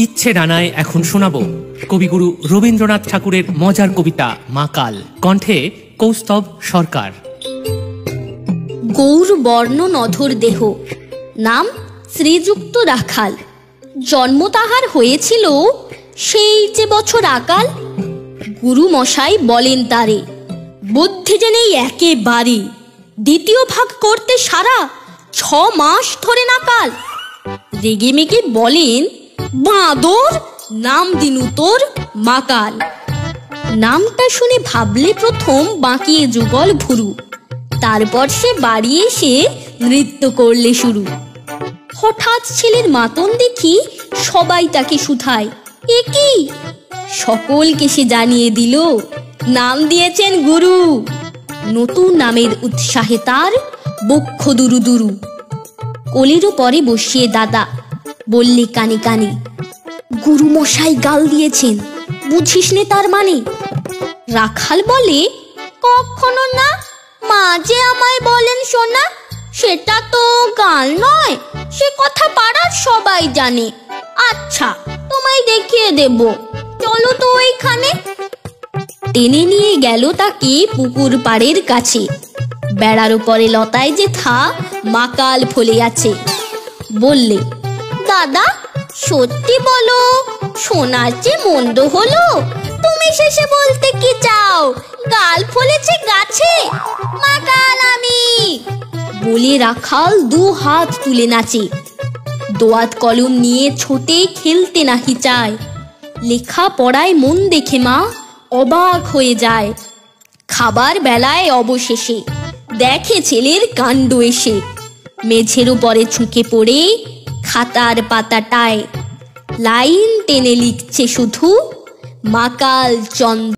ইচ্ছে ডানায় এখন শোনাবো কবিগুরু রবীন্দ্রনাথ ঠাকুরের মজার কবিতা মাকাল, কণ্ঠে কৌস্তব সরকার। গৌর বর্ণ নধর দেহ, নাম শ্রীযুক্ত রাখাল। জন্ম তাহার হয়েছিল সেই যে বছর আকাল। গুরু মশাই বলেন তারে, বুদ্ধি যে নেই একেবারে, দ্বিতীয় ভাগ করতে সারা 6 মাস ধরে নাকাল। রেগে মেগে বলেন, বাঁদর, নাম দিনু তোর মাকাল। নামটা শুনে ভাবলে প্রথম বাঁকিয়ে যুগল ভুরু, তারপর সে বাড়ি এসে নৃত্য করলে শুরু। হঠাৎ ছেলের মাতন দেখি সবাই তাকে শুধায়, এ কি? সকলকে সে জানিয়ে দিল, নাম দিয়েছেন গুরু। নতুন নামের উৎসাহে তার বক্ষ দুরু দুরু। কোলেরও পরে বসিয়ে দাদা বললে কানে কানে, গুরু মশাই গাল দিয়েছেন, বুঝিস নে তার মানে? রাখাল বলে, কখনো না, মা যে আমায় বলেন শোনা, সেটা তো গাল নয়, সে কথা পাড়ার সবাই জানে। আচ্ছা, তোমায় দেখিয়ে দেব, চলো তো ওইখানে। টেনে নিয়ে গেল তাকে পুকুর পাড়ের কাছে। বেড়ার উপরে লতায় যে থা মাকাল ফলে আছে। বললে, দাদা সত্যি বলো, শোনার যে মন্দ হলো, তুমি শেষে বলতে কি চাও? গাল ফলেছে গাছে, মাকাল আমি। বলে রাখাল 2 হাত তুলে নাচে। দোয়াত কলম নিয়ে ছোটে খেলতে নাহি চায়। লেখা পড়ায় মন দেখে মা অবাক হয়ে যায়। খাবার বেলায় অবশেষে দেখে ছেলের কাণ্ড এসে। মেঝের উপরে ঝুঁকে পড়ে খাতার পাতাটায় লাইন টেনে লিখছে শুধু মাকাল চন্দ্র।